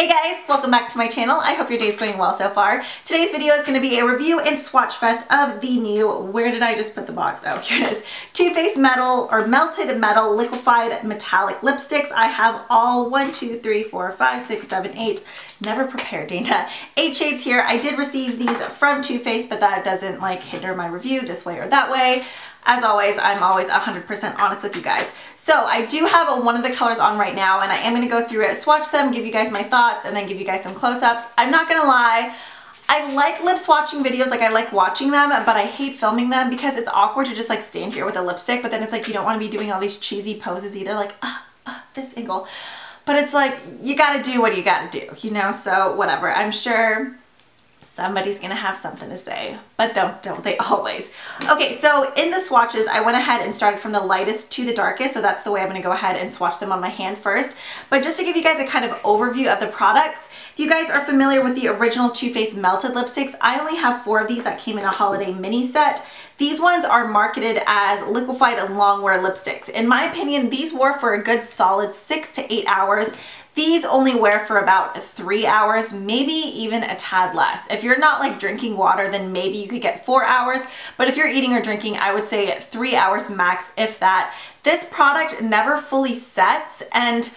Hey guys, welcome back to my channel. I hope your day's going well so far. Today's video is going to be a review and swatch fest of the new, where did I just put the box? Oh, here it is. Too Faced Metal or Melted Metal Liquified Metallic Lipsticks. I have all 1, 2, 3, 4, 5, 6, 7, 8. Never prepared, Dana. 8 shades here. I did receive these from Too Faced, but that doesn't like hinder my review this way or that way. As always, I'm always 100% honest with you guys. So I do have one of the colors on right now, and I am going to go through it, swatch them, give you guys my thoughts, and then give you guys some close-ups. I'm not going to lie, I like lip swatching videos, like I like watching them, but I hate filming them because it's awkward to just like stand here with a lipstick, but then it's like you don't want to be doing all these cheesy poses either, like this angle. But it's like, you gotta do what you gotta do, you know, so whatever. I'm sure somebody's gonna have something to say, but don't they always? Okay, so in the swatches, I went ahead and started from the lightest to the darkest, so that's the way I'm gonna go ahead and swatch them on my hand first. But just to give you guys a kind of overview of the products, if you guys are familiar with the original Too Faced Melted lipsticks, I only have 4 of these that came in a holiday mini set. These ones are marketed as liquefied and long wear lipsticks. In my opinion, these wore for a good solid 6 to 8 hours. These only wear for about 3 hours, maybe even a tad less. If you're not like drinking water, then maybe you could get 4 hours. But if you're eating or drinking, I would say 3 hours max, if that. This product never fully sets, and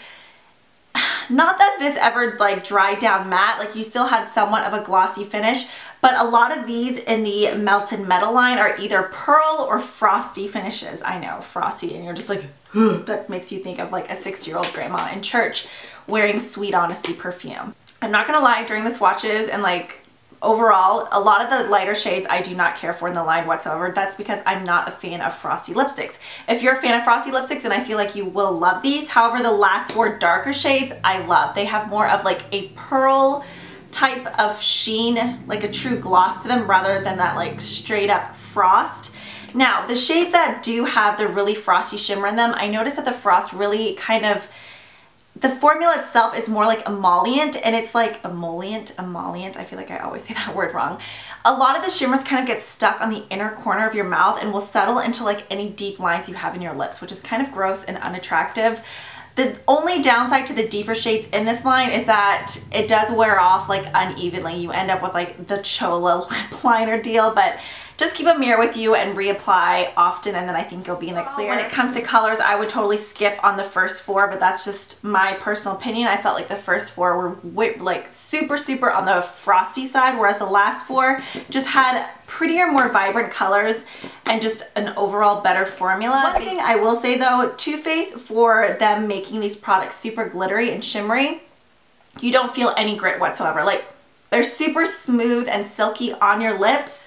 not that this ever like dried down matte, like you still had somewhat of a glossy finish, but a lot of these in the Melted Metal line are either pearl or frosty finishes. I know, frosty, and you're just like, that makes you think of like a 6-year-old grandma in church wearing Sweet Honesty perfume. I'm not gonna lie, during the swatches and like overall, a lot of the lighter shades I do not care for in the line whatsoever. That's because I'm not a fan of frosty lipsticks. If you're a fan of frosty lipsticks, then I feel like you will love these. However, the last 4 darker shades I love. They have more of like a pearl type of sheen, like a true gloss to them rather than that like straight up frost. Now, the shades that do have the really frosty shimmer in them, I noticed that the frost really kind of, the formula itself is more like emollient, and it's like emollient, I feel like I always say that word wrong. A lot of the shimmers kind of get stuck on the inner corner of your mouth and will settle into like any deep lines you have in your lips, which is kind of gross and unattractive. The only downside to the deeper shades in this line is that it does wear off like unevenly. You end up with like the Chola lip liner deal, but just keep a mirror with you and reapply often, and then I think you'll be in the clear. When it comes to colors, I would totally skip on the first 4, but that's just my personal opinion. I felt like the first 4 were like super on the frosty side, whereas the last 4 just had prettier, more vibrant colors and just an overall better formula. One thing I will say though, Too Faced, for them making these products super glittery and shimmery, you don't feel any grit whatsoever. Like, they're super smooth and silky on your lips.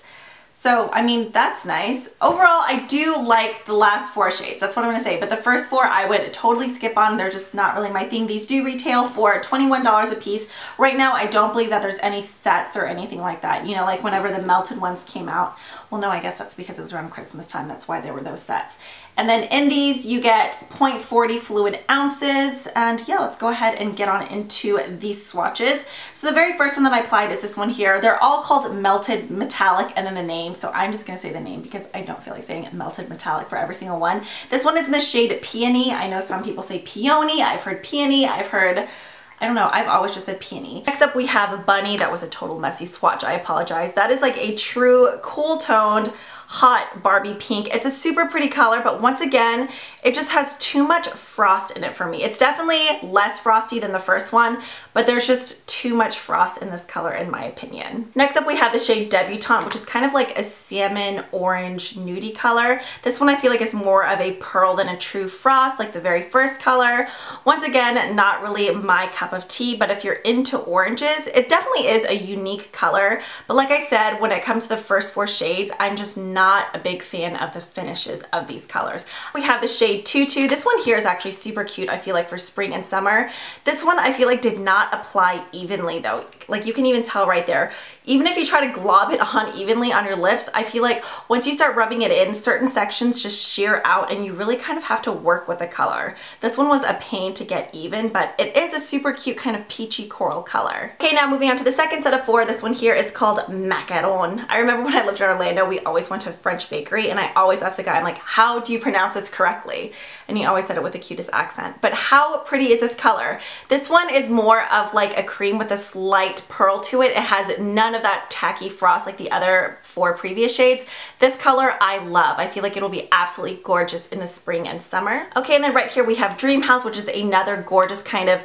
So, I mean, that's nice. Overall, I do like the last 4 shades. That's what I'm gonna say. But the first 4, I would totally skip on. They're just not really my thing. These do retail for $21 a piece. Right now, I don't believe that there's any sets or anything like that. You know, like whenever the melted ones came out. Well, no, I guess that's because it was around Christmas time. That's why there were those sets. And then in these, you get 0.40 fluid ounces. And yeah, let's go ahead and get on into these swatches. So the very first one that I applied is this one here. They're all called Melted Metallic and then the name. So I'm just gonna say the name because I don't feel like saying Melted Metallic for every single one. This one is in the shade Peony. I know some people say Peony. I've heard Peony. I've heard, I don't know, I've always just said Peony. Next up we have Bunny. That was a total messy swatch, I apologize. That is like a true cool toned hot Barbie pink. It's a super pretty color, but once again, it just has too much frost in it for me. It's definitely less frosty than the first one, but there's just too much frost in this color in my opinion. Next up we have the shade Debutante, which is kind of like a salmon orange nudie color. This one I feel like is more of a pearl than a true frost, like the very first color. Once again, not really my cup of tea, but if you're into oranges, it definitely is a unique color. But like I said, when it comes to the first 4 shades, I'm just not a big fan of the finishes of these colors. We have the shade Tutu. This one here is actually super cute, I feel like, for spring and summer. This one I feel like did not apply evenly though. Like you can even tell right there. Even if you try to glob it on evenly on your lips, I feel like once you start rubbing it in, certain sections just shear out and you really kind of have to work with the color. This one was a pain to get even, but it is a super cute kind of peachy coral color. Okay, now moving on to the second set of 4. This one here is called Macaron. I remember when I lived in Orlando, we always went to a French bakery and I always ask the guy, I'm like, how do you pronounce this correctly? And he always said it with the cutest accent. But how pretty is this color? This one is more of like a cream with a slight pearl to it. It has none of that tacky frost like the other 4 previous shades. This color I love. I feel like it'll be absolutely gorgeous in the spring and summer. Okay, and then right here we have Dream House, which is another gorgeous kind of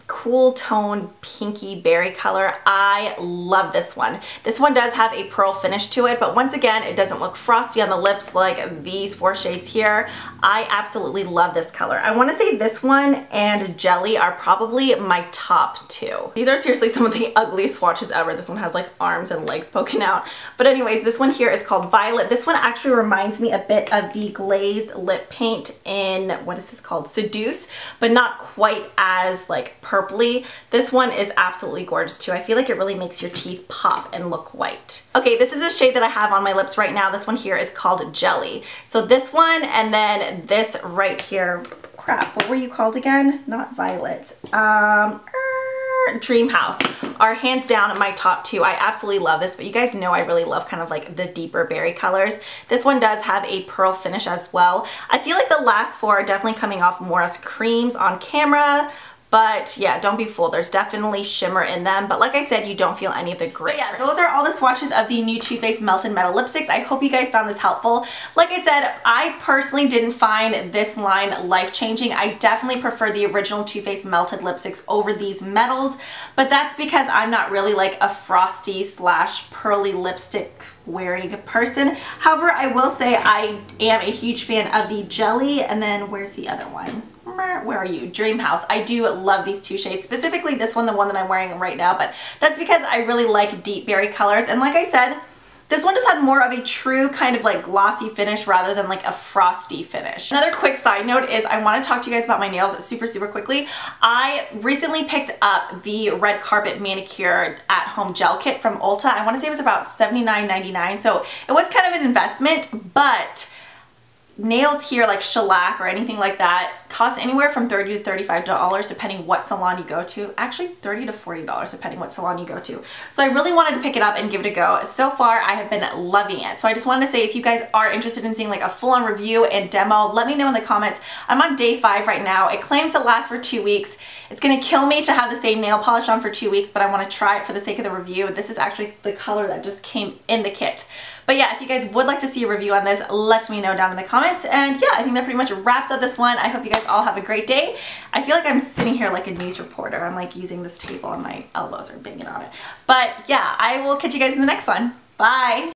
cool tone pinky berry color. I love this one. This one does have a pearl finish to it, but once again, it doesn't look frosty on the lips like these 4 shades here. I absolutely love this color. I want to say this one and Jelly are probably my top 2. These are seriously some of the ugliest swatches ever. This one has like arms and legs poking out. But anyways, this one here is called Violet. This one actually reminds me a bit of the glazed lip paint in, what is this called? Seduce, but not quite as like purpley. This one is absolutely gorgeous too. I feel like it really makes your teeth pop and look white. Okay, this is the shade that I have on my lips right now. This one here is called Jelly. So this one and then this right here, crap, what were you called again? Not Violet. Dream House are hands down my top 2. I absolutely love this, but you guys know I really love kind of like the deeper berry colors. This one does have a pearl finish as well. I feel like the last 4 are definitely coming off more as creams on camera, but yeah, don't be fooled. There's definitely shimmer in them, but like I said, you don't feel any of the grit. But yeah, those are all the swatches of the new Too Faced Melted Metal lipsticks. I hope you guys found this helpful. Like I said, I personally didn't find this line life-changing. I definitely prefer the original Too Faced Melted lipsticks over these metals, but that's because I'm not really like a frosty / pearly lipstick wearing person. However, I will say I am a huge fan of the Jelly, and then where's the other one? Where are you? Dream House. I do love these 2 shades, specifically this one, the one that I'm wearing right now, but that's because I really like deep berry colors. And like I said, this one just had more of a true kind of like glossy finish rather than like a frosty finish. Another quick side note is I want to talk to you guys about my nails super quickly. I recently picked up the red carpet manicure at home gel kit from Ulta. I want to say it was about $79.99, so it was kind of an investment, but nails here like shellac or anything like that cost anywhere from $30 to $35 depending what salon you go to. Actually $30 to $40 depending what salon you go to. So I really wanted to pick it up and give it a go. So far I have been loving it. So I just wanted to say if you guys are interested in seeing like a full-on review and demo, let me know in the comments. I'm on day 5 right now. It claims to last for 2 weeks. It's gonna kill me to have the same nail polish on for 2 weeks, but I want to try it for the sake of the review. This is actually the color that just came in the kit. But yeah, if you guys would like to see a review on this, let me know down in the comments. And yeah, I think that pretty much wraps up this one. I hope you guys all have a great day. I feel like I'm sitting here like a news reporter. I'm like using this table and my elbows are banging on it. But yeah, I will catch you guys in the next one. Bye!